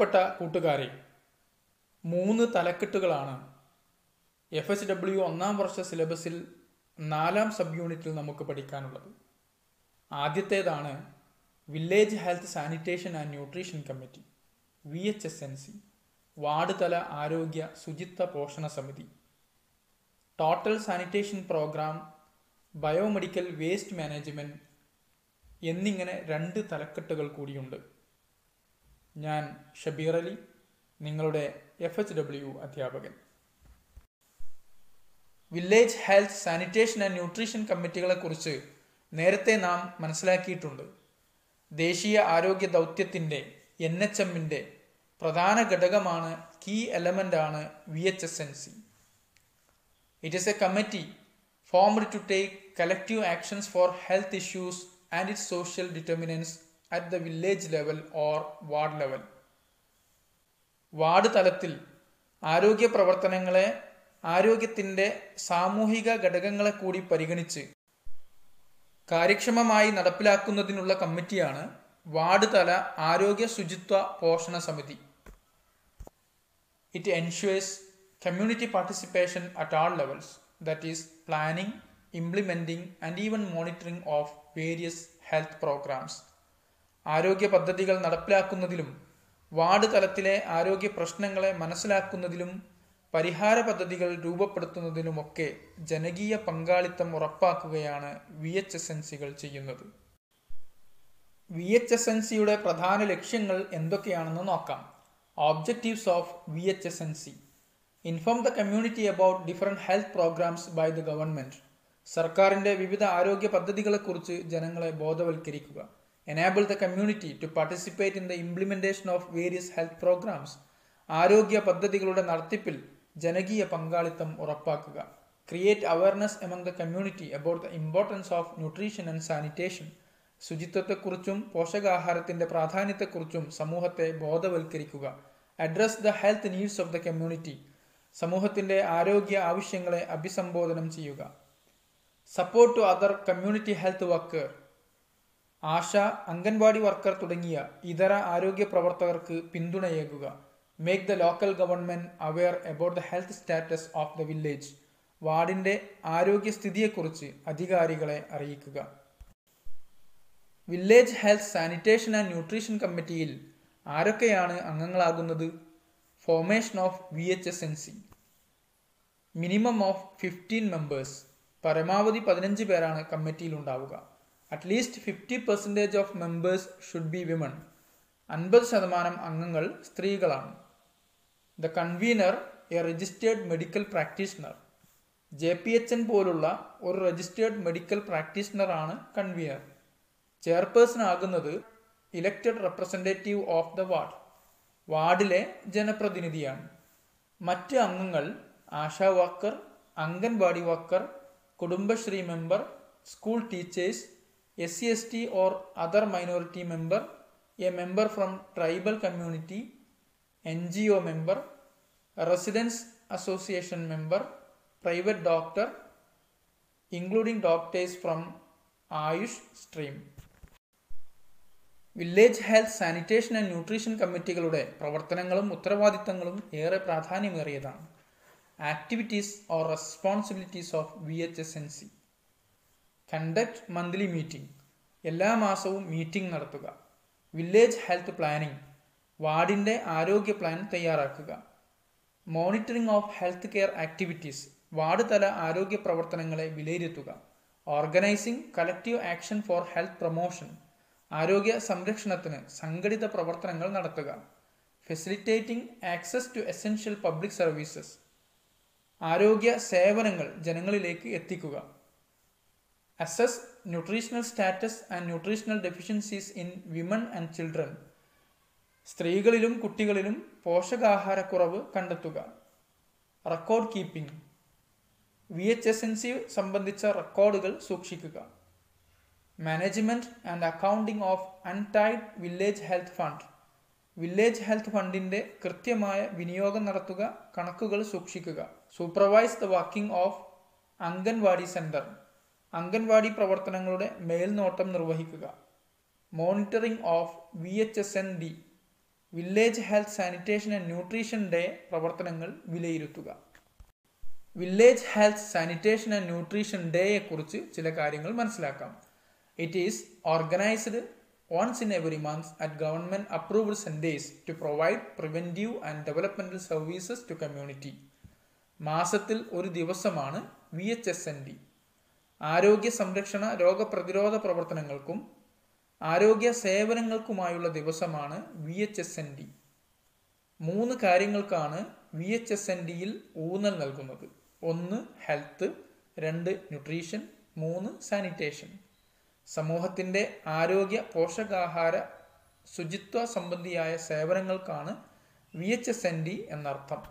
പ്രിയപ്പെട്ട കൂട്ടുകാരെ, 3 തലക്കെട്ടുകളാണ് FHW ഒന്നാം വർഷ സിലബസിൽ 4ാം സബ് യൂണിറ്റിൽ നമുക്ക് പഠിക്കാനുള്ളത്. ആദ്യത്തേതാണ് village health sanitation and nutrition committee VHSNC, വാർഡ് തല ആരോഗ്യ ശുചിത്വ പോഷണ സമിതി. Total sanitation program, biomedical waste management എന്നിങ്ങനെ 2 തലക്കെട്ടുകൾ കൂടിയുണ്ട്. ഞാൻ ഷബീർ അലി, നിങ്ങളുടെ FHW അധ്യാപകൻ. Village health sanitation and nutrition കമ്മിറ്റികളെക്കുറിച്ച് നേരത്തെ നാം മനസ്സിലാക്കിയിട്ടുണ്ട്. ദേശീയ ആരോഗ്യ ദൗത്യത്തിൻ്റെ NHMൻ്റെ പ്രധാന ഘടകമാണ്, കീ എലമെൻ്റാണ് VHSNC. It is a committee formed to take collective actions for health issues and its social determinants at the village level or ward level. Ward തലത്തിൽ ആരോഗ്യ പ്രവർത്തനങ്ങളെ, ആരോഗ്യത്തിൻ്റെ സാമൂഹിക ഘടകങ്ങളെ കൂടി പരിഗണിച്ച് കാര്യക്ഷമമായി നടപ്പിലാക്കുന്നതിനുള്ള കമ്മിറ്റിയാണ് വാർഡ് തല ആരോഗ്യ ശുചിത്വ പോഷണ സമിതി. It ensures community participation at all levels, that is planning, implementing and even monitoring of various health programs. ആരോഗ്യ പദ്ധതികൾ നടപ്പിലാക്കുന്നതിലും വാർഡ് തലത്തിലെ ആരോഗ്യ പ്രശ്നങ്ങളെ മനസ്സിലാക്കുന്നതിലും പരിഹാര പദ്ധതികൾ രൂപപ്പെടുത്തുന്നതിലുമൊക്കെ ജനകീയ പങ്കാളിത്തം ഉറപ്പാക്കുകയാണ് VHSNCകൾ ചെയ്യുന്നത്. VHSNCയുടെ പ്രധാന ലക്ഷ്യങ്ങൾ എന്തൊക്കെയാണെന്ന് നോക്കാം. Objectives of VHSNC: inform the community about different health programmes by the government. സർക്കാരിൻ്റെ വിവിധ ആരോഗ്യ പദ്ധതികളെക്കുറിച്ച് ജനങ്ങളെ ബോധവൽക്കരിക്കുക. Enable the community to participate in the implementation of various health programmes. ആരോഗ്യ പദ്ധതികളുടെ നടത്തിപ്പിൽ ജനകീയ പങ്കാളിത്തം ഉറപ്പാക്കുക. Create awareness among the community about the importance of nutrition and sanitation. ശുചിത്വത്തെക്കുറിച്ചും പോഷകാഹാരത്തിൻ്റെ പ്രാധാന്യത്തെക്കുറിച്ചും സമൂഹത്തെ ബോധവൽക്കരിക്കുക. Address the health needs of the community. സമൂഹത്തിൻ്റെ ആരോഗ്യ ആവശ്യങ്ങളെ അഭിസംബോധനം ചെയ്യുക. Support to other community health worker. ASHA, anganwadi worker തുടങ്ങിയ ഇതര ആരോഗ്യ പ്രവർത്തകർക്ക് പിന്തുണയേകുക. Make the local government aware about the health status of the village. വാർഡിൻ്റെ ആരോഗ്യസ്ഥിതിയെക്കുറിച്ച് അധികാരികളെ അറിയിക്കുക. Village health sanitation and nutrition കമ്മിറ്റിയിൽ ആരൊക്കെയാണ് അംഗങ്ങളാകുന്നത്? Formation of VHSNC. Minimum of 15 members. പരമാവധി 15 പേരാണ് കമ്മിറ്റിയിൽ ഉണ്ടാവുക. At least 50% of members should be women. 50% അംഗങ്ങൾ സ്ത്രീകളാണ്. The convener a registered medical practitioner. JPHN പോലുള്ള ഒരു രജിസ്റ്റേർഡ് മെഡിക്കൽ പ്രാക്ടീഷണറാണ് കൺവീനർ. ചെയർപേഴ്സൺ ആകുന്നത് elected representative of the ward, വാർഡിലെ ജനപ്രതിനിധിയാണ്. മറ്റ് അംഗങ്ങൾ ASHA worker, anganwadi worker, Kudumbashree member, school teachers, SC/ST or other minority member, a member from tribal community, NGO member, residents association member, private doctor, including doctors from AYUSH stream. Village health sanitation and nutrition കമ്മിറ്റികളുടെ പ്രവർത്തനങ്ങളും ഉത്തരവാദിത്തങ്ങളും ഏറെ പ്രാധാന്യമേറിയതാണ്. Activities or responsibilities of VHSNC: conduct monthly meeting. എല്ലാ മാസവും meeting നടത്തുക. Village health planning. വാർഡിൻ്റെ ആരോഗ്യ plan തയ്യാറാക്കുക. Monitoring of health care activities. Ward തല ആരോഗ്യ പ്രവർത്തനങ്ങളെ വിലയിരുത്തുക. Organising collective action for health promotion. ആരോഗ്യ സംരക്ഷണത്തിന് സംഘടിത പ്രവർത്തനങ്ങൾ നടത്തുക. Facilitating access to essential public services. ആരോഗ്യ സേവനങ്ങൾ ജനങ്ങളിലേക്ക് എത്തിക്കുക. Assess nutritional status and nutritional deficiencies in women and children. സ്ത്രീകളിലും കുട്ടികളിലും പോഷകാഹാരക്കുറവ് കണ്ടെത്തുക. Record keeping. VHSNC സംബന്ധിച്ച റെക്കോർഡുകൾ സൂക്ഷിക്കുക. Management and accounting of untied village health fund. Village health ഫണ്ടിൻ്റെ കൃത്യമായ വിനിയോഗം നടത്തുക, കണക്കുകൾ സൂക്ഷിക്കുക. Supervise the working of anganwadi centre. Anganwadi പ്രവർത്തനങ്ങളുടെ മേൽനോട്ടം നിർവഹിക്കുക. Monitoring of VHSND. Village health sanitation and nutrition day പ്രവർത്തനങ്ങൾ വിലയിരുത്തുക. Village health sanitation and nutrition ഡേയെക്കുറിച്ച് ചില കാര്യങ്ങൾ മനസ്സിലാക്കാം. It is organised once in every month at government approved centers to provide preventive and developmental services to community. മാസത്തിൽ ഒരു ദിവസമാണ് VHSND. ആരോഗ്യ സംരക്ഷണ രോഗപ്രതിരോധ പ്രവർത്തനങ്ങൾക്കും ആരോഗ്യ സേവനങ്ങൾക്കുമായുള്ള ദിവസമാണ് VHSND. 3 കാര്യങ്ങൾക്കാണ് VHSNDയിൽ ഊന്നൽ നൽകുന്നത്. 1 ഹെൽത്ത്, 2 ന്യൂട്രീഷൻ, 3 സാനിറ്റേഷൻ. സമൂഹത്തിൻ്റെ ആരോഗ്യ, പോഷകാഹാര, ശുചിത്വ സംബന്ധിയായ സേവനങ്ങൾക്കാണ് VHSND എന്നർത്ഥം.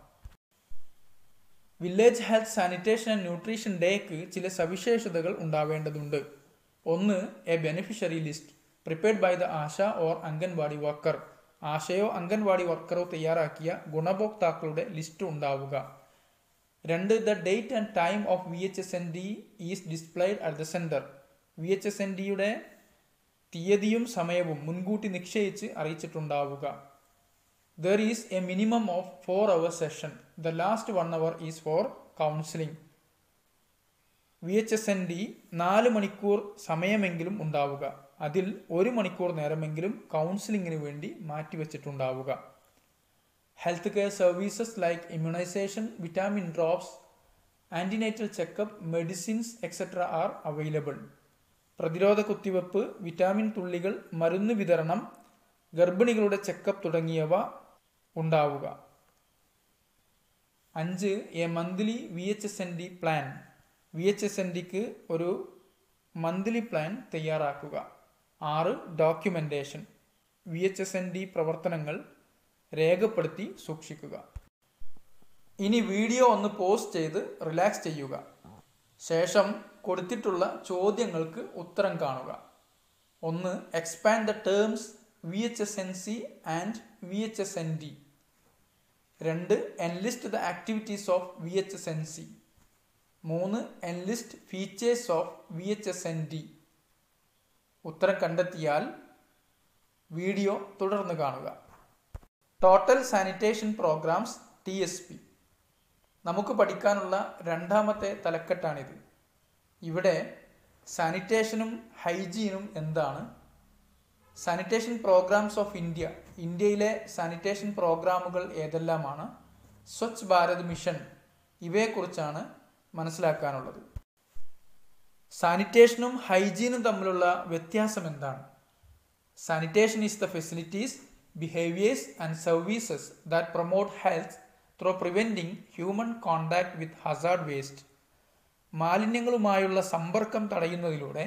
Village health sanitation and nutrition ഡേക്ക് ചില സവിശേഷതകൾ ഉണ്ടാവേണ്ടതുണ്ട്. 1 a beneficiary list prepared by the ASHA or anganwadi worker. ആശയോ അംഗൻവാടി വർക്കറോ തയ്യാറാക്കിയ ഗുണഭോക്താക്കളുടെ ലിസ്റ്റ് ഉണ്ടാവുക. 2 the date and time of VHSND is displayed at the centre. VHSNDയുടെ തീയതിയും സമയവും മുൻകൂട്ടി നിശ്ചയിച്ച് അറിയിച്ചിട്ടുണ്ടാവുക. There is a minimum of 4-hour session. The last 1 hour is for counseling. VHSND 4 മണിക്കൂർ സമയമെങ്കിലും ഉണ്ടാവുക. അതിൽ 1 മണിക്കൂർ നേരമെങ്കിലും കൗൺസിലിങ്ങിന് വേണ്ടി മാറ്റിവെച്ചിട്ടുണ്ടാവുക. Health care services like immunisation, vitamin drops, antenatal checkup, medicines etcetera are available. പ്രതിരോധ കുത്തിവെപ്പ്, വിറ്റാമിൻ തുള്ളികൾ, മരുന്ന് വിതരണം, ഗർഭിണികളുടെ ചെക്കപ്പ് തുടങ്ങിയവ ഉണ്ടാവുക. 5 എ മന്ത്ലി VHSND പ്ലാൻ. VHSNDക്ക് ഒരു മന്ത്ലി പ്ലാൻ തയ്യാറാക്കുക. 6 ഡോക്യുമെന്റേഷൻ. VHSND പ്രവർത്തനങ്ങൾ രേഖപ്പെടുത്തി സൂക്ഷിക്കുക. ഇനി വീഡിയോ ഒന്ന് പോസ് ചെയ്ത് റിലാക്സ് ചെയ്യുക. ശേഷം കൊടുത്തിട്ടുള്ള ചോദ്യങ്ങൾക്ക് ഉത്തരം കാണുക. 1 expand the terms VHSNC and VHSND. 2 enlist the activities of VHSNC. 3 enlist features of VHSND. ഉത്തരം കണ്ടെത്തിയാൽ വീഡിയോ തുടർന്ന് കാണുക. Total sanitation programs TSP. നമുക്ക് പഠിക്കാനുള്ള 2ാമത്തെ തലക്കെട്ടാണിത്. ഇവിടെ സാനിറ്റേഷനും ഹൈജീനും എന്താണ്, സാനിറ്റേഷൻ പ്രോഗ്രാംസ് ഓഫ് ഇന്ത്യ, ഇന്ത്യയിലെ സാനിറ്റേഷൻ പ്രോഗ്രാമുകൾ ഏതെല്ലാമാണ്, സ്വച്ഛ് ഭാരത് മിഷൻ, ഇവയെക്കുറിച്ചാണ് മനസ്സിലാക്കാനുള്ളത്. സാനിറ്റേഷനും ഹൈജീനും തമ്മിലുള്ള വ്യത്യാസം എന്താണ്? Sanitation is the facilities, behaviours and services that promote health through preventing human contact with Hazard waste. മാലിന്യങ്ങളുമായുള്ള സമ്പർക്കം തടയുന്നതിലൂടെ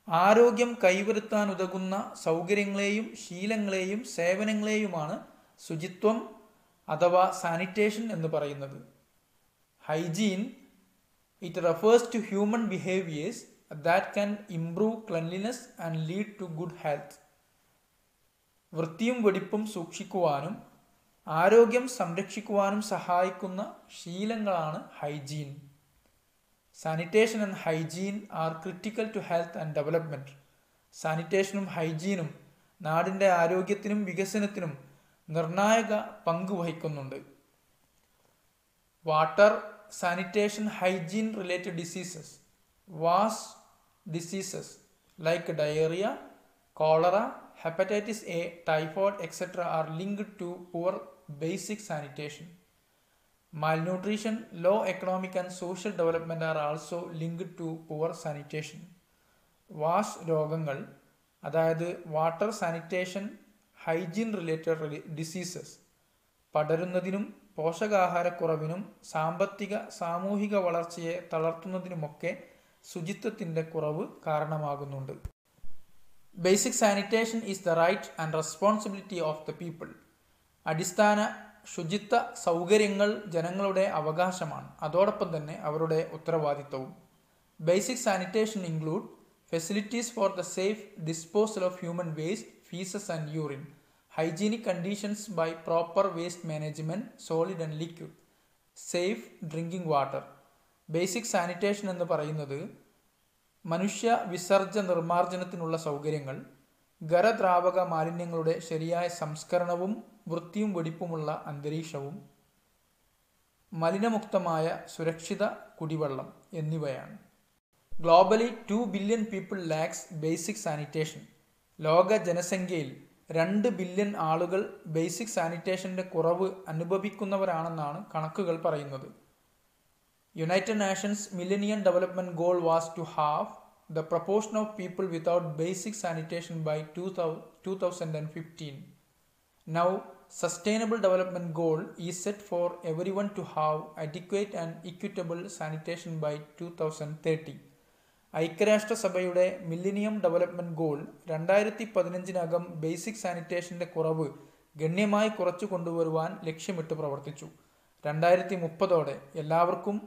ആരോഗ്യം കൈവരുത്താനുതകുന്ന സൗകര്യങ്ങളെയും ശീലങ്ങളെയും സേവനങ്ങളെയുമാണ് ശുചിത്വം അഥവാ സാനിറ്റേഷൻ എന്ന് പറയുന്നത്. Hygiene it refers to human behaviours that can improve cleanliness and lead to good health. വൃത്തിയും വെടിപ്പും സൂക്ഷിക്കുവാനും ആരോഗ്യം സംരക്ഷിക്കുവാനും സഹായിക്കുന്ന ശീലങ്ങളാണ് hygiene. Sanitation and hygiene are critical to health and development. സാനിറ്റേഷനും ഹൈജീനും നാടിൻ്റെ ആരോഗ്യത്തിനും വികസനത്തിനും നിർണായക പങ്ക് വഹിക്കുന്നുണ്ട്. Water, sanitation, hygiene related diseases, was diseases like diarrhoea, cholera, hepatitis A, typhoid, etc. are linked to poor basic sanitation. Malnutrition, low economic and social development are also linked to poor sanitation. വാഷ് രോഗങ്ങൾ, അതായത് water, sanitation, hygiene related diseases പടരുന്നതിനും പോഷകാഹാരക്കുറവിനും സാമ്പത്തിക സാമൂഹിക വളർച്ചയെ തളർത്തുന്നതിനുമൊക്കെ ശുചിത്വത്തിൻ്റെ കുറവ് കാരണമാകുന്നുണ്ട്. Basic sanitation is the right and responsibility of the people. അടിസ്ഥാന ശുചിത്വ സൗകര്യങ്ങൾ ജനങ്ങളുടെ അവകാശമാണ്, അതോടൊപ്പം തന്നെ അവരുടെ ഉത്തരവാദിത്തവും. Basic sanitation include facilities for the safe disposal of human waste, feces and urine, hygienic conditions by proper waste management, solid and liquid, safe drinking water. Basic sanitation എന്ന് പറയുന്നത് മനുഷ്യ വിസർജ്ജ നിർമ്മാർജ്ജനത്തിനുള്ള സൗകര്യങ്ങൾ, ഖരദ്രാവക മാലിന്യങ്ങളുടെ ശരിയായ സംസ്കരണവും വൃത്തിയും വെടിപ്പുമുള്ള അന്തരീക്ഷവും മലിനമുക്തമായ സുരക്ഷിത കുടിവെള്ളം എന്നിവയാണ്. Globally 2 billion people lakhs basic sanitation. ലോക ജനസംഖ്യയിൽ 2 ബില്യൺ ആളുകൾ ബേസിക് സാനിറ്റേഷൻ്റെ കുറവ് അനുഭവിക്കുന്നവരാണെന്നാണ് കണക്കുകൾ പറയുന്നത്. United Nations Millennium Development Goal was to have the proportion of people without basic sanitation by 2015. Now, Sustainable Development Goal is set for everyone to have adequate and equitable sanitation by 2030. ഐക്യരാഷ്ട്രസഭയുടെ millennium Development goal 2015 basic സാനിറ്റേഷൻ്റെ കുറവ് ഗണ്യമായി കുറച്ചു കൊണ്ടുവരുവാൻ ലക്ഷ്യമിട്ട് പ്രവർത്തിച്ചു. 2030 എല്ലാവർക്കും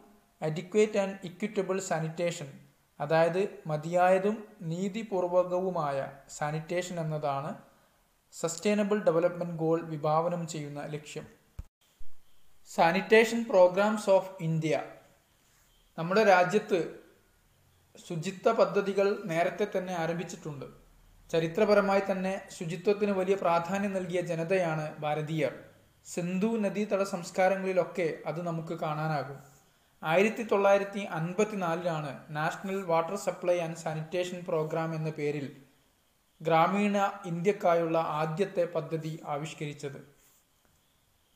adequate and equitable sanitation, അതായത് മതിയായതും നീതിപൂർവകവുമായ സാനിറ്റേഷൻ എന്നതാണ് സസ്റ്റൈനബിൾ ഡെവലപ്മെൻറ്റ് ഗോൾ വിഭാവനം ചെയ്യുന്ന ലക്ഷ്യം. Sanitation programs of India. നമ്മുടെ രാജ്യത്ത് ശുചിത്വ പദ്ധതികൾ നേരത്തെ തന്നെ ആരംഭിച്ചിട്ടുണ്ട്. ചരിത്രപരമായി തന്നെ ശുചിത്വത്തിന് വലിയ പ്രാധാന്യം നൽകിയ ജനതയാണ് ഭാരതീയർ. സിന്ധു നദീതട സംസ്കാരങ്ങളിലൊക്കെ അത് നമുക്ക് കാണാനാകും. 1954 national water supply and sanitation program എന്ന പേരിൽ ഗ്രാമീണ ഇന്ത്യക്കായുള്ള ആദ്യത്തെ പദ്ധതി ആവിഷ്കരിച്ചത്.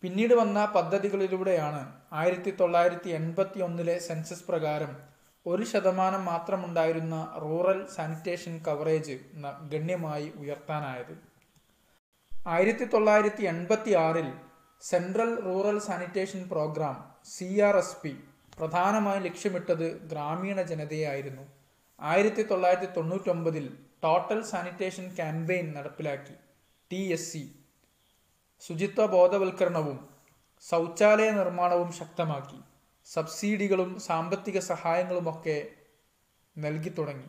പിന്നീട് വന്ന പദ്ധതികളിലൂടെയാണ് 1981 സെൻസസ് പ്രകാരം 1% മാത്രമുണ്ടായിരുന്ന റൂറൽ സാനിറ്റേഷൻ കവറേജ് ഗണ്യമായി ഉയർത്താനായത്. 1986 central rural sanitation program CRSP പ്രധാനമായും ലക്ഷ്യമിട്ടത് ഗ്രാമീണ ജനതയായിരുന്നു. 1999 ടോട്ടൽ സാനിറ്റേഷൻ ക്യാമ്പയിൻ നടപ്പിലാക്കി TSC. ശുചിത്വ ബോധവൽക്കരണവും ശൗചാലയ നിർമ്മാണവും ശക്തമാക്കി. സബ്സിഡികളും സാമ്പത്തിക സഹായങ്ങളുമൊക്കെ നൽകി തുടങ്ങി.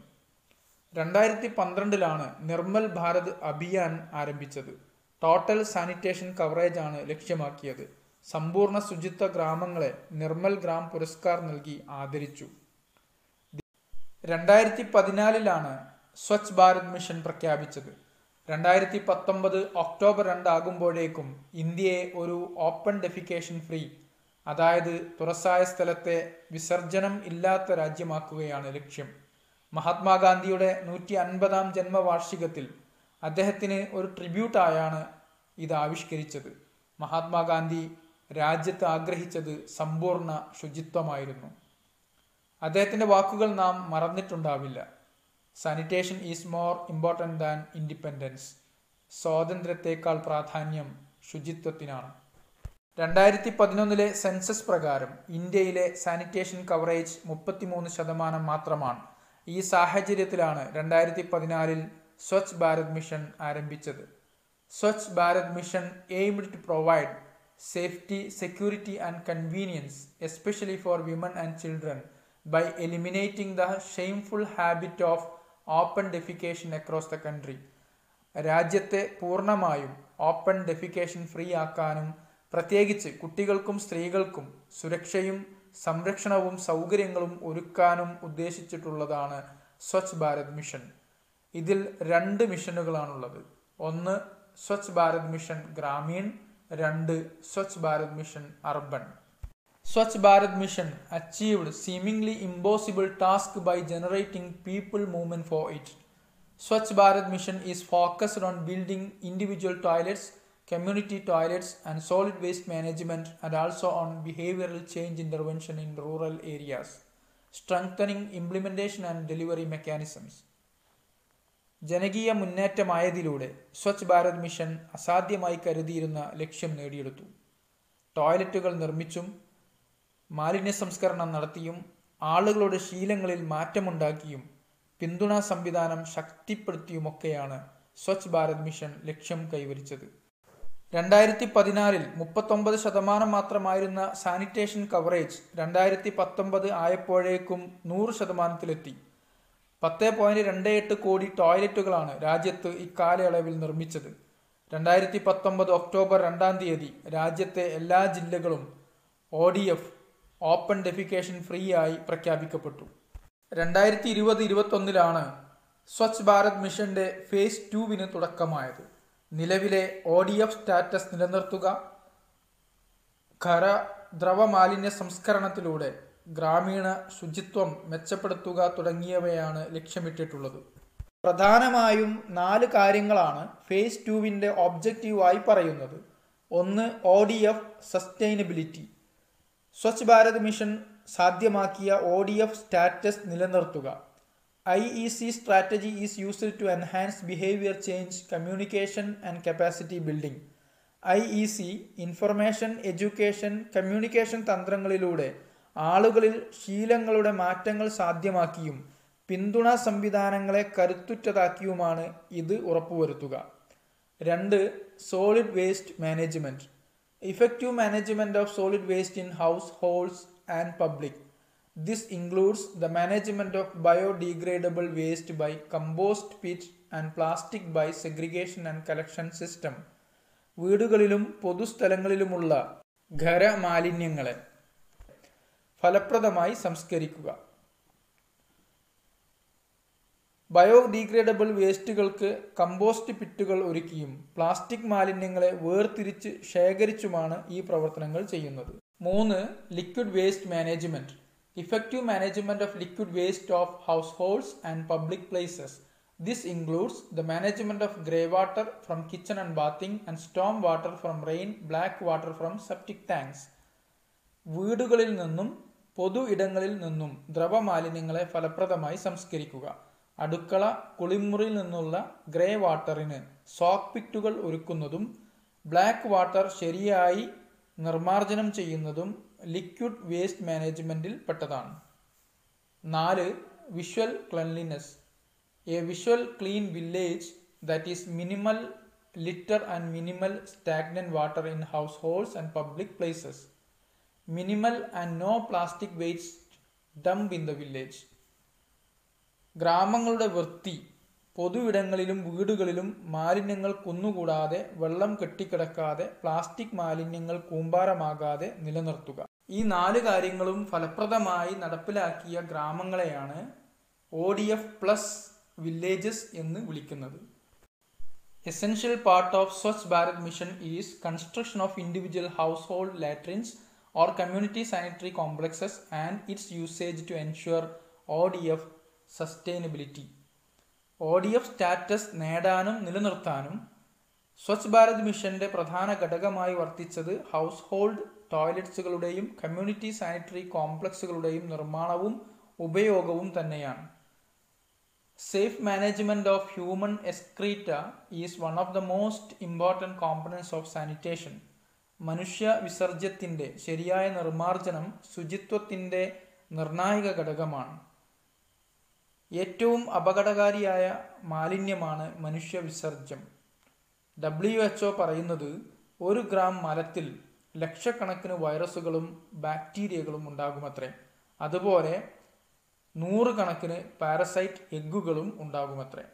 2012 നിർമ്മൽ ഭാരത് അഭിയാൻ ആരംഭിച്ചത്. ടോട്ടൽ സാനിറ്റേഷൻ കവറേജാണ് ലക്ഷ്യമാക്കിയത്. സമ്പൂർണ്ണ ശുചിത്വ ഗ്രാമങ്ങളെ നിർമ്മൽ ഗ്രാം പുരസ്കാർ നൽകി ആദരിച്ചു. 2014 സ്വച്ഛ് ഭാരത് മിഷൻ പ്രഖ്യാപിച്ചത്. 2019 ഒക്ടോബർ 2 ആകുമ്പോഴേക്കും ഇന്ത്യയെ ഒരു ഓപ്പൺ ഡെഫിക്കേഷൻ ഫ്രീ, അതായത് തുറസായ സ്ഥലത്തെ വിസർജനം ഇല്ലാത്ത രാജ്യമാക്കുകയാണ് ലക്ഷ്യം. മഹാത്മാഗാന്ധിയുടെ 150ാം ജന്മവാർഷികത്തിൽ അദ്ദേഹത്തിന് ഒരു ട്രിബ്യൂട്ടായാണ് ഇത് ആവിഷ്കരിച്ചത്. മഹാത്മാഗാന്ധി രാജ്യത്ത് ആഗ്രഹിച്ചത് സമ്പൂർണ്ണ ശുചിത്വമായിരുന്നു. അദ്ദേഹത്തിൻ്റെ വാക്കുകൾ നാം മറന്നിട്ടുണ്ടാവില്ല. Sanitation is more important than independence. സ്വാതന്ത്ര്യത്തെക്കാൾ പ്രാധാന്യം ശുചിത്വത്തിനാണ്. 2011 സെൻസസ് പ്രകാരം ഇന്ത്യയിലെ സാനിറ്റേഷൻ കവറേജ് 33% മാത്രമാണ്. ഈ സാഹചര്യത്തിലാണ് 2014 സ്വച്ഛ് ഭാരത് മിഷൻ ആരംഭിച്ചത്. Swachh Bharat mission aimed to provide safety, security and convenience, especially for women and children, by eliminating the shameful habit of open defecation across the country. രാജ്യത്തെ പൂർണ്ണമായും ഓപ്പൺ ഡെഫിക്കേഷൻ ഫ്രീ ആക്കാനും പ്രത്യേകിച്ച് കുട്ടികൾക്കും സ്ത്രീകൾക്കും സുരക്ഷയും സംരക്ഷണവും സൗകര്യങ്ങളും ഒരുക്കാനും ഉദ്ദേശിച്ചിട്ടുള്ളതാണ് സ്വച്ഛ് ഭാരത് മിഷൻ. ഇതിൽ 2 മിഷനുകളാണുള്ളത്. ഒന്ന് Swachh Bharat mission Gramin, 2 Swachh Bharat mission urban. Swachh Bharat mission achieved seemingly impossible task by generating people movement for it. Swachh Bharat Mission is focused on building individual toilets, community toilets and solid waste management, and also on behavioral change intervention in rural areas, strengthening implementation and delivery mechanisms. ജനകീയ മുന്നേറ്റമായതിലൂടെ Swachh Bharat mission അസാധ്യമായി കരുതിയിരുന്ന ലക്ഷ്യം നേടിയെടുത്തു. ടോയ്ലറ്റുകൾ നിർമ്മിച്ചും മാലിന്യ സംസ്കരണം നടത്തിയും ആളുകളുടെ ശീലങ്ങളിൽ മാറ്റമുണ്ടാക്കിയും പിന്തുണാ സംവിധാനം ശക്തിപ്പെടുത്തിയുമൊക്കെയാണ് സ്വച്ഛ് ഭാരത് മിഷൻ ലക്ഷ്യം കൈവരിച്ചത്. 2014 39% മാത്രമായിരുന്ന സാനിറ്റേഷൻ കവറേജ് 2019 ആയപ്പോഴേക്കും 100%-ലെത്തി. 10.28 കോടി ടോയ്ലറ്റുകളാണ് രാജ്യത്ത് ഇക്കാലയളവിൽ നിർമ്മിച്ചത്. 2019 ഒക്ടോബർ 2 രാജ്യത്തെ എല്ലാ ജില്ലകളും ODF ഓപ്പൺ ഡെഫിക്കേഷൻ ഫ്രീ ആയി പ്രഖ്യാപിക്കപ്പെട്ടു. 2020-21 സ്വച്ഛ് ഭാരത് മിഷന്റെ ഫേസ് 2 തുടക്കമായത്. നിലവിലെ ODF സ്റ്റാറ്റസ് നിലനിർത്തുക, ഖര ദ്രവ മാലിന്യ സംസ്കരണത്തിലൂടെ ഗ്രാമീണ ശുചിത്വം മെച്ചപ്പെടുത്തുക തുടങ്ങിയവയാണ് ലക്ഷ്യമിട്ടിട്ടുള്ളത്. പ്രധാനമായും 4 കാര്യങ്ങളാണ് ഫേസ് 2 ഒബ്ജക്റ്റീവായി പറയുന്നത്. ഒന്ന്, ODF sustainability. Swachh Bharat mission സാധ്യമാക്കിയ ODF സ്റ്റാറ്റസ് നിലനിർത്തുക. IEC strategy is used to enhance behavior change, communication and capacity building. IEC information, education, communication തന്ത്രങ്ങളിലൂടെ ആളുകളിൽ ശീലങ്ങളുടെ മാറ്റങ്ങൾ സാധ്യമാക്കിയും പിന്തുണാ സംവിധാനങ്ങളെ കരുത്തുറ്റതാക്കിയുമാണ് ഇത് ഉറപ്പുവരുത്തുക. 2, solid waste management. Effective management of solid waste in households and public. This includes the management of biodegradable waste by compost pit and plastic by segregation and collection system. വീടുകളിലും പൊതുസ്ഥലങ്ങളിലുമുള്ള ഖരമാലിന്യങ്ങളെ ഫലപ്രദമായി സംസ്കരിക്കുക. ബയോഡീഗ്രേഡബിൾ വേസ്റ്റുകൾക്ക് കമ്പോസ്റ്റ് പിറ്റുകൾ ഒരുക്കിയും പ്ലാസ്റ്റിക് മാലിന്യങ്ങളെ വേർതിരിച്ച് ശേഖരിച്ചുമാണ് ഈ പ്രവർത്തനങ്ങൾ ചെയ്യുന്നത്. 3, liquid waste management. Effective management of liquid waste of households and public places. This includes the management of grey water from kitchen and bathing and storm water from rain, black water from septic tanks. വീടുകളിൽ നിന്നും പൊതു ഇടങ്ങളിൽ നിന്നും ദ്രവമാലിന്യങ്ങളെ ഫലപ്രദമായി സംസ്കരിക്കുക. അടുക്കള, കുളിമുറിയിൽ നിന്നുള്ള grey വാട്ടറിന് സോക്ക് പിറ്റുകൾ ഒരുക്കുന്നതും ബ്ലാക്ക് വാട്ടർ ശരിയായി നിർമ്മാർജ്ജനം ചെയ്യുന്നതും ലിക്വിഡ് വേസ്റ്റ് മാനേജ്മെന്റിൽ പെട്ടതാണ്. 4, visual cleanliness. A visual clean village that is minimal litter and minimal stagnant water in households and public places. Minimal and no plastic waste dump in the village. ഗ്രാമങ്ങളുടെ വൃത്തി, പൊതു ഇടങ്ങളിലും വീടുകളിലും മാലിന്യങ്ങൾ കുന്നുകൂടാതെ, വെള്ളം കെട്ടിക്കിടക്കാതെ, plastic മാലിന്യങ്ങൾ കൂമ്പാരമാകാതെ നിലനിർത്തുക. ഈ 4 കാര്യങ്ങളും ഫലപ്രദമായി നടപ്പിലാക്കിയ ഗ്രാമങ്ങളെയാണ് ODF പ്ലസ് വില്ലേജസ് എന്ന് വിളിക്കുന്നത്. Essential part of Swachh Bharat mission is construction of individual household latrines or community sanitary complexes and its usage to ensure ODF sustainability. ODF status നേടാനും നിലനിർത്താനും സ്വച്ഛ് ഭാരത് മിഷന്റെ പ്രധാന ഘടകമായി വർത്തിച്ചത് ഹൗസ് ഹോൾഡ് ടോയ്ലറ്റ്സുകളുടെയും കമ്മ്യൂണിറ്റി സാനിറ്ററി കോംപ്ലക്സുകളുടെയും നിർമ്മാണവും ഉപയോഗവും തന്നെയാണ്. Safe management of human excreta is one of the most important components of sanitation. മനുഷ്യ വിസർജ്യത്തിന്റെ ശരിയായ നിർമ്മാർജ്ജനം ശുചിത്വത്തിന്റെ നിർണായക ഘടകമാണ്. ഏറ്റവും അപകടകാരിയായ മാലിന്യമാണ് മനുഷ്യ വിസർജ്യം. WHO പറയുന്നത് 1 ഗ്രാം മലത്തിൽ ലക്ഷക്കണക്കിന് വൈറസുകളും ബാക്ടീരിയകളും ഉണ്ടാകുമത്രേ. അതുപോലെ 100 കണക്കിന് പാരസൈറ്റ് എഗ്ഗുകളും ഉണ്ടാകുമത്രേ.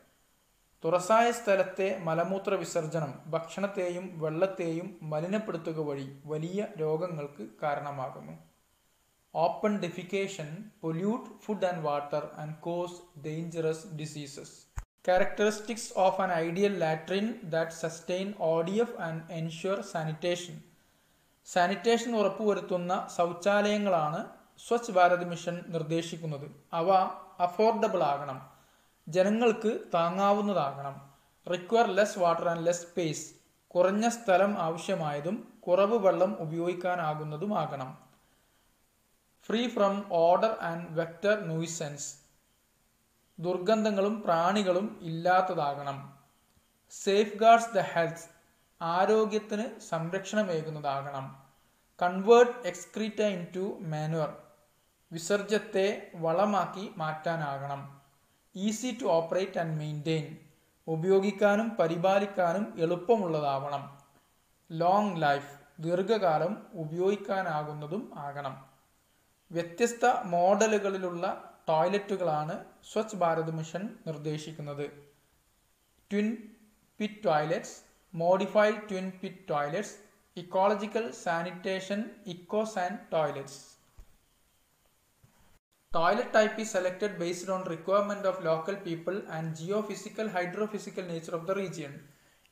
തുറസായ സ്ഥലത്തെ മലമൂത്ര വിസർജനം ഭക്ഷണത്തെയും വെള്ളത്തെയും മലിനപ്പെടുത്തുക വഴി വലിയ രോഗങ്ങൾക്ക് കാരണമാകുന്നു. Open defecation pollute food and water and cause dangerous diseases. Characteristics of an ideal latrine that sustain ODF and ensure sanitation. Sanitation ഉറപ്പുവരുത്തുന്ന ശൗചാലയങ്ങളാണ് സ്വച്ഛ് ഭാരത് മിഷൻ നിർദ്ദേശിക്കുന്നത്. അവ അഫോർഡബിൾ ആകണം, ജനങ്ങൾക്ക് താങ്ങാവുന്നതാകണം. Require less water and less space. കുറഞ്ഞ സ്ഥലം ആവശ്യമായതും കുറവ് വെള്ളം ഉപയോഗിക്കാനാകുന്നതുമാകണം. Free from odour and vector nuisance. ദുർഗന്ധങ്ങളും പ്രാണികളും ഇല്ലാത്തതാകണം. Safeguards the health. ആരോഗ്യത്തിന് സംരക്ഷണമേകുന്നതാകണം. Convert excreta into manure. വിസർജ്യത്തെ വളമാക്കി മാറ്റാനാകണം. Easy to operate and maintain. ഉപയോഗിക്കാനും പരിപാലിക്കാനും എളുപ്പമുള്ളതാവണം. Long life. ദീർഘകാലം ഉപയോഗിക്കാനാകുന്നതും ആകണം. വ്യത്യസ്ത മോഡലുകളിലുള്ള ടോയ്ലറ്റുകളാണ് സ്വച്ഛ് ഭാരത് മിഷൻ നിർദ്ദേശിക്കുന്നത്. Twin pit toilets, modified twin pit toilets, ecological sanitation ഇക്കോസാൻ toilets. Toilet type is selected based on requirement of local people and geophysical hydrophysical nature of the region.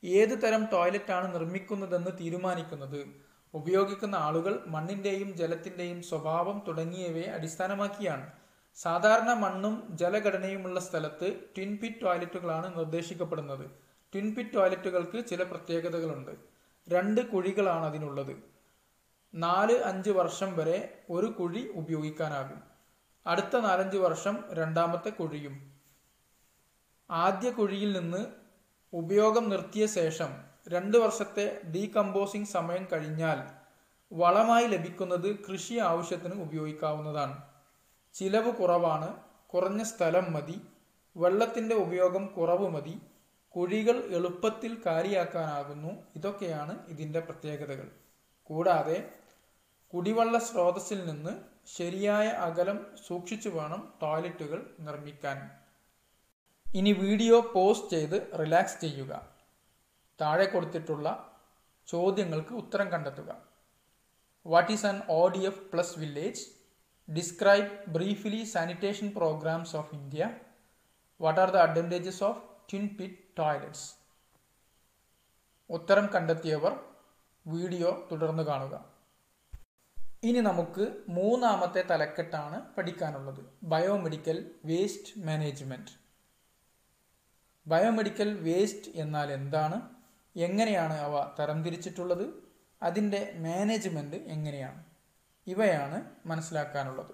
ഏത് തരം ടോയ്ലറ്റ് ആണ് നിർമ്മിക്കുന്നതെന്ന് തീരുമാനിക്കുന്നത് ഉപയോഗിക്കുന്ന ആളുകൾ, മണ്ണിന്റെയും ജലത്തിന്റെയും സ്വഭാവം തുടങ്ങിയവയെ അടിസ്ഥാനമാക്കിയാണ്. സാധാരണ മണ്ണും ജലഘടനയുമുള്ള സ്ഥലത്ത് ട്വിൻ പിറ്റ് ടോയ്ലറ്റുകളാണ് നിർദ്ദേശിക്കപ്പെടുന്നത്. ട്വിൻ പിറ്റ് ടോയ്ലറ്റുകൾക്ക് ചില പ്രത്യേകതകളുണ്ട്. 2 കുഴികളാണ് അതിനുള്ളത്. 4-5 വർഷം വരെ ഒരു കുഴി ഉപയോഗിക്കാനാകും. അടുത്ത 4-5 വർഷം രണ്ടാമത്തെ കുഴിയും. ആദ്യ കുഴിയിൽ നിന്ന് ഉപയോഗം നിർത്തിയ ശേഷം 2 വർഷത്തെ ഡീകമ്പോസിംഗ് സമയം കഴിഞ്ഞാൽ വളമായി ലഭിക്കുന്നത് കൃഷി ആവശ്യത്തിന് ഉപയോഗിക്കാവുന്നതാണ്. ചിലവ് കുറവാണ്, കുറഞ്ഞ സ്ഥലം മതി, വെള്ളത്തിന്റെ ഉപയോഗം കുറവ് മതി, കുഴികൾ എളുപ്പത്തിൽ കാലിയാക്കാനാകുന്നു. ഇതൊക്കെയാണ് ഇതിന്റെ പ്രത്യേകതകൾ. കൂടാതെ കുടിവെള്ള സ്രോതസ്സിൽ നിന്ന് ശരിയായ അകലം സൂക്ഷിച്ചു വേണം ടോയ്ലറ്റുകൾ നിർമ്മിക്കാൻ. ഇനി വീഡിയോ പോസ് ചെയ്ത് റിലാക്സ് ചെയ്യുക. താഴെ കൊടുത്തിട്ടുള്ള ചോദ്യങ്ങൾക്ക് ഉത്തരം കണ്ടെത്തുക. What is an ODF plus village? Describe briefly sanitation programs of India. What are the advantages of twin pit toilets? ഉത്തരം കണ്ടെത്തിയവർ വീഡിയോ തുടർന്ന് കാണുക. ഇനി നമുക്ക് 3ാമത്തെ തലക്കെട്ടാണ് പഠിക്കാനുള്ളത്. Biomedical waste management. Biomedical waste എന്നാൽ എന്താണ്? എങ്ങനെയാണ് അവ തരംതിരിച്ചിട്ടുള്ളത്? അതിൻ്റെ മാനേജ്മെന്റ് എങ്ങനെയാണ്? ഇവയാണ് മനസ്സിലാക്കാനുള്ളത്.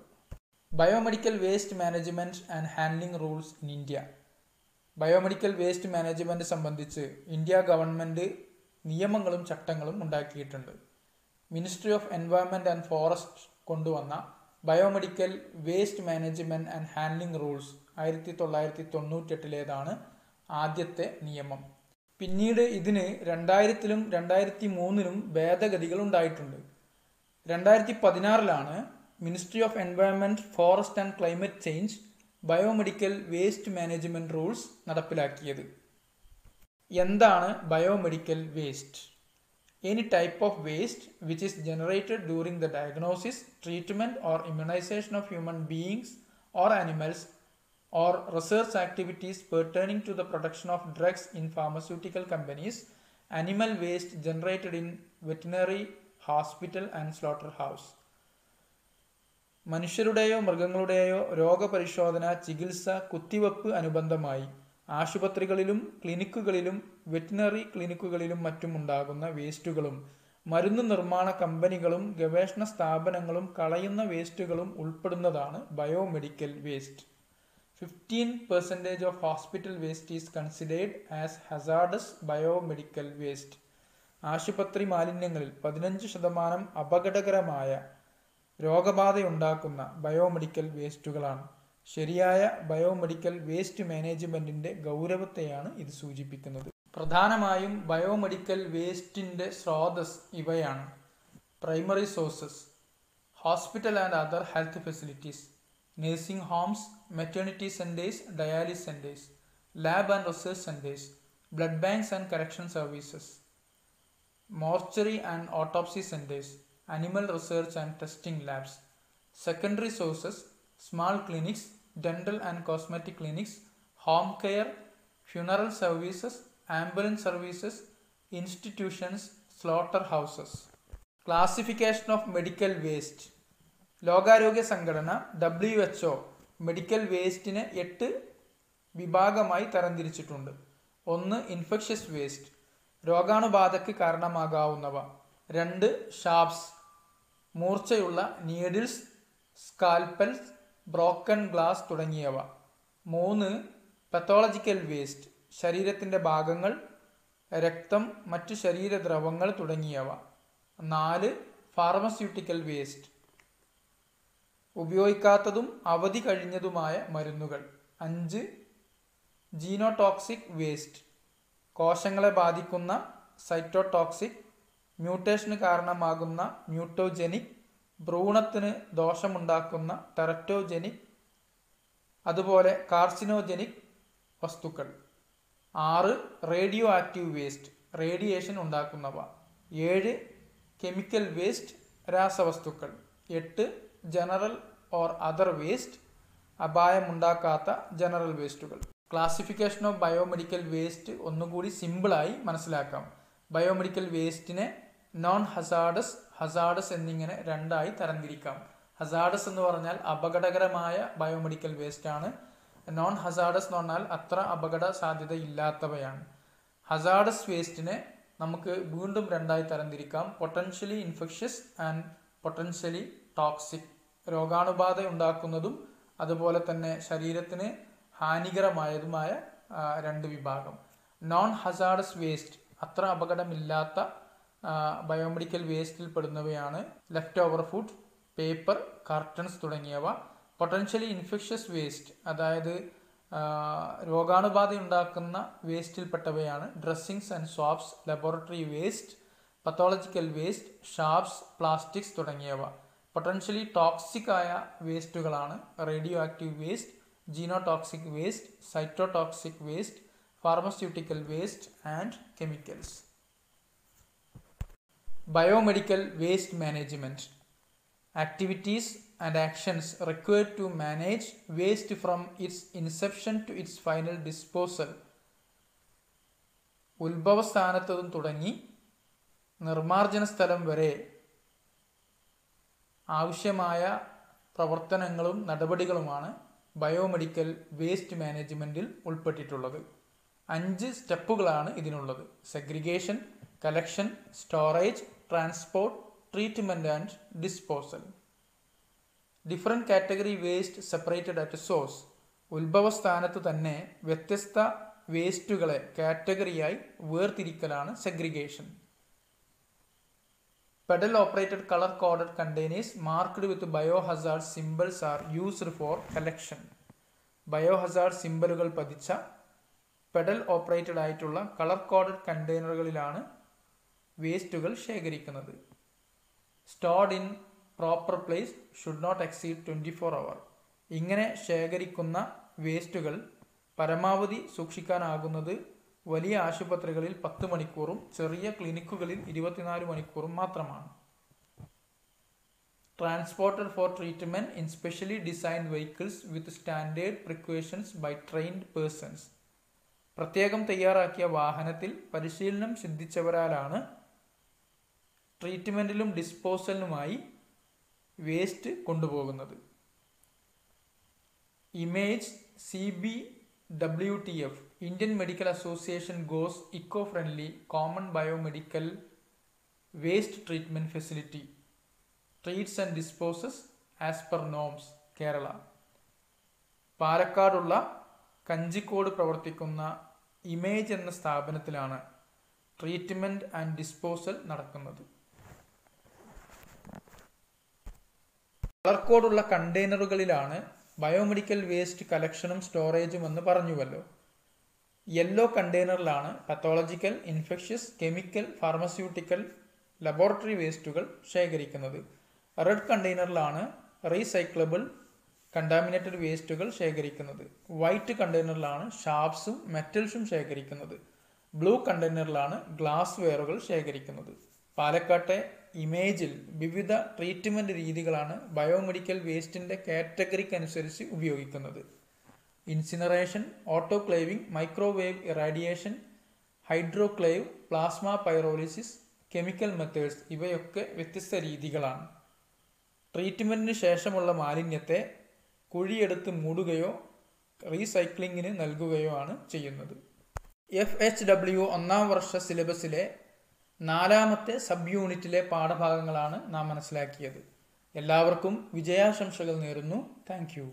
Biomedical waste management and handling rules in India. Biomedical waste management സംബന്ധിച്ച് ഇന്ത്യ ഗവൺമെന്റ് നിയമങ്ങളും ചട്ടങ്ങളും ഉണ്ടാക്കിയിട്ടുണ്ട്. Ministry of environment and forest കൊണ്ടുവന്ന biomedical waste management and handling rules 1998 ആദ്യത്തെ നിയമം. പിന്നീട് ഇതിന് 2000-ലും 2003-ലും ഭേദഗതികൾ ഉണ്ടായിട്ടുണ്ട്. 2016 ministry of environment, forest and climate change biomedical waste management rules നടപ്പിലാക്കിയത്. എന്താണ് biomedical waste? Any type of waste which is generated during the diagnosis, treatment or immunization of human beings or animals or research activities pertaining to the production of drugs in pharmaceutical companies, animal waste generated in veterinary hospital and slaughterhouse. മനുഷ്യരുടെയോ മൃഗങ്ങളുടെയോ രോഗപരിശോധന, ചികിത്സ, കുത്തിവെപ്പ് അനുബന്ധമായി ആശുപത്രികളിലും ക്ലിനിക്കുകളിലും veterinary ക്ലിനിക്കുകളിലും മറ്റും ഉണ്ടാകുന്ന വേസ്റ്റുകളും മരുന്ന് നിർമ്മാണ കമ്പനികളും ഗവേഷണ സ്ഥാപനങ്ങളും കളയുന്ന വേസ്റ്റുകളും ഉൾപ്പെടുന്നതാണ് biomedical waste. 15% of hospital waste is considered as hazardous biomedical waste. ആശുപത്രി മാലിന്യങ്ങളിൽ 15% അപകടകരമായ രോഗബാധയുണ്ടാക്കുന്ന ബയോമെഡിക്കൽ വേസ്റ്റുകളാണ്. ശരിയായ ബയോമെഡിക്കൽ വേസ്റ്റ് മാനേജ്മെന്റിന്റെ ഗൗരവത്തെയാണ് ഇത് സൂചിപ്പിക്കുന്നത്. പ്രധാനമായും ബയോമെഡിക്കൽ വേസ്റ്റിന്റെ സ്രോതസ് ഇവയാണ്. Primary sources: hospital and other health facilities, nursing Holmes, maternity centres, dialysis centres, lab and research centres, blood banks and correction services, mortuary and autopsy centres, animal research and testing labs. Secondary sources: small clinics, dental and cosmetic clinics, home care, funeral services, ambulance services, institutions, slaughterhouses. Classification of medical waste. ലോകാരോഗ്യ സംഘടന WHO medical വേസ്റ്റിനെ 8 വിഭാഗമായി തരംതിരിച്ചിട്ടുണ്ട്. 1. Infectious waste, രോഗാണുബാധയ്ക്ക് കാരണമാകാവുന്നവ. 2. Sharps, മൂർച്ചയുള്ള needles, scalpels, broken glass തുടങ്ങിയവ. 3. Pathological waste, ശരീരത്തിൻ്റെ ഭാഗങ്ങൾ, രക്തം, മറ്റു ശരീരദ്രവങ്ങൾ തുടങ്ങിയവ. 4. ഫാർമസ്യൂട്ടിക്കൽ വേസ്റ്റ്, ഉപയോഗിക്കാത്തതും അവധി കഴിഞ്ഞതുമായ മരുന്നുകൾ. 5. ജീനോടോക്സിക് വേസ്റ്റ്, കോശങ്ങളെ ബാധിക്കുന്ന സൈറ്റോടോക്സിക്, മ്യൂട്ടേഷന് കാരണമാകുന്ന മ്യൂട്ടോജെനിക്, ഭ്രൂണത്തിന് ദോഷമുണ്ടാക്കുന്ന ടെററ്റോജെനിക്, അതുപോലെ കാർസിനോജെനിക് വസ്തുക്കൾ. 6. റേഡിയോ ആക്റ്റീവ് വേസ്റ്റ്, റേഡിയേഷൻ ഉണ്ടാക്കുന്നവ. 7. കെമിക്കൽ വേസ്റ്റ്, രാസവസ്തുക്കൾ. 8. ജനറൽ ഓർ അതർ വേസ്റ്റ്, അപായമുണ്ടാക്കാത്ത ജനറൽ വേസ്റ്റുകൾ. ക്ലാസിഫിക്കേഷൻ ഓഫ് ബയോമെഡിക്കൽ വേസ്റ്റ് ഒന്നുകൂടി സിമ്പിളായി മനസ്സിലാക്കാം. ബയോമെഡിക്കൽ വേസ്റ്റിനെ നോൺ ഹസാർഡസ്, ഹസാർഡസ് എന്നിങ്ങനെ രണ്ടായി തരംതിരിക്കാം. ഹസാർഡസ് എന്ന് പറഞ്ഞാൽ അപകടകരമായ ബയോമെഡിക്കൽ വേസ്റ്റ് ആണ്. നോൺ ഹസാർഡസ് എന്ന് പറഞ്ഞാൽ അത്ര അപകട സാധ്യത ഇല്ലാത്തവയാണ്. ഹസാർഡസ് വേസ്റ്റിനെ നമുക്ക് വീണ്ടും രണ്ടായി തരംതിരിക്കാം. Potentially infectious and potentially toxic. രോഗാണുബാധ ഉണ്ടാക്കുന്നതും അതുപോലെ തന്നെ ശരീരത്തിന് ഹാനികരമായതുമായ രണ്ട് വിഭാഗം. നോൺ ഹസാർഡസ് വേസ്റ്റ് അത്ര അപകടമില്ലാത്ത ബയോമെഡിക്കൽ വേസ്റ്റിൽ പെടുന്നവയാണ് leftover food, paper, curtains തുടങ്ങിയവ. പൊട്ടൻഷ്യലി ഇൻഫെക്ഷ്യസ് വേസ്റ്റ് അതായത് രോഗാണുബാധ ഉണ്ടാക്കുന്ന വേസ്റ്റിൽപ്പെട്ടവയാണ് dressings and swabs, laboratory waste, pathological waste, sharps, plastics തുടങ്ങിയവ. പൊട്ടൻഷ്യലി ടോക്സിക് ആയ വേസ്റ്റുകളാണ് radioactive waste, genotoxic waste, cytotoxic waste, pharmaceutical waste and chemicals. Biomedical waste management. Activities and actions required to manage waste from its inception to its final disposal. ഉത്ഭവസ്ഥാനത്തു തുടങ്ങി നിർമ്മാർജ്ജന സ്ഥലം വരെ ആവശ്യമായ പ്രവർത്തനങ്ങളും നടപടികളുമാണ് biomedical waste മാനേജ്മെന്റിൽ ഉൾപ്പെട്ടിട്ടുള്ളത്. 5 സ്റ്റെപ്പുകളാണ് ഇതിനുള്ളത്. Segregation, collection, storage, transport, treatment and disposal. Different category waste separated at source. ഉത്ഭവസ്ഥാനത്ത് തന്നെ വ്യത്യസ്ത വേസ്റ്റുകളെ കാറ്റഗറിയായി വേർതിരിക്കലാണ് segregation. Pedal operated colour coded containers marked with biohazard symbols are used for collection. Biohazard സിംബലുകൾ പതിച്ച പെഡൽ ഓപ്പറേറ്റഡ് ആയിട്ടുള്ള കളർ കോഡഡ് കണ്ടെയ്നറുകളിലാണ് വേസ്റ്റുകൾ ശേഖരിക്കുന്നത്. Stored in proper place should not exceed 24 hours. ഇങ്ങനെ ശേഖരിക്കുന്ന വേസ്റ്റുകൾ പരമാവധി സൂക്ഷിക്കാനാകുന്നത് വലിയ ആശുപത്രികളിൽ 10 മണിക്കൂറും ചെറിയ ക്ലിനിക്കുകളിൽ 24 മണിക്കൂറും മാത്രമാണ്. Transported for treatment in specially designed vehicles with standard precautions by trained persons. പ്രത്യേകം തയ്യാറാക്കിയ വാഹനത്തിൽ പരിശീലനം സിദ്ധിച്ചവരാലാണ് ട്രീറ്റ്മെന്റിലും ഡിസ്പോസലിനുമായി വേസ്റ്റ് കൊണ്ടുപോകുന്നത്. IMAGE CBWTF Indian medical association goes eco friendly common biomedical waste treatment facility treats and disposes as per norms Kerala. പാലക്കാടുള്ള കഞ്ചിക്കോട് പ്രവർത്തിക്കുന്ന ഇമേജ് എന്ന സ്ഥാപനത്തിലാണ് ട്രീറ്റ്മെന്റ് ആൻഡ് ഡിസ്പോസൽ നടക്കുന്നത്. കളർ കോഡുള്ള കണ്ടെയ്നറുകളിലാണ് ബയോമെഡിക്കൽ വേസ്റ്റ് കളക്ഷനും സ്റ്റോറേജും എന്ന് പറഞ്ഞുവല്ലോ. യെല്ലോ കണ്ടെയ്നറിലാണ് pathological, infectious, chemical, pharmaceutical, laboratory വേസ്റ്റുകൾ ശേഖരിക്കുന്നത്. റെഡ് കണ്ടെയ്നറിലാണ് റീസൈക്ലബിൾ, കണ്ടാമിനേറ്റഡ് വേസ്റ്റുകൾ ശേഖരിക്കുന്നത്. വൈറ്റ് കണ്ടെയ്നറിലാണ് ഷാർപ്സും മെറ്റൽസും ശേഖരിക്കുന്നത്. ബ്ലൂ കണ്ടെയ്നറിലാണ് ഗ്ലാസ് വെയറുകൾ ശേഖരിക്കുന്നത്. പാലക്കാട്ടെ ഇമേജിൽ വിവിധ ട്രീറ്റ്മെന്റ് രീതികളാണ് ബയോമെഡിക്കൽ വേസ്റ്റിന്റെ കാറ്റഗറിക്ക് അനുസരിച്ച് ഉപയോഗിക്കുന്നത്. Incineration, autoclaving, microwave irradiation, hydroclave, plasma pyrolysis, chemical methods ഇവയൊക്കെ വ്യത്യസ്ത രീതികളാണ്. ട്രീറ്റ്മെന്റിന് ശേഷമുള്ള മാലിന്യത്തെ കുഴിയെടുത്ത് മൂടുകയോ റീസൈക്ലിങ്ങിന് നൽകുകയോ ആണ് ചെയ്യുന്നത്. FHW 1ാം വർഷ സിലബസിലെ 4ാമത്തെ സബ് യൂണിറ്റിലെ പാഠഭാഗങ്ങളാണ് നാം മനസ്സിലാക്കിയത്. എല്ലാവർക്കും വിജയാശംസകൾ നേരുന്നു. Thank you.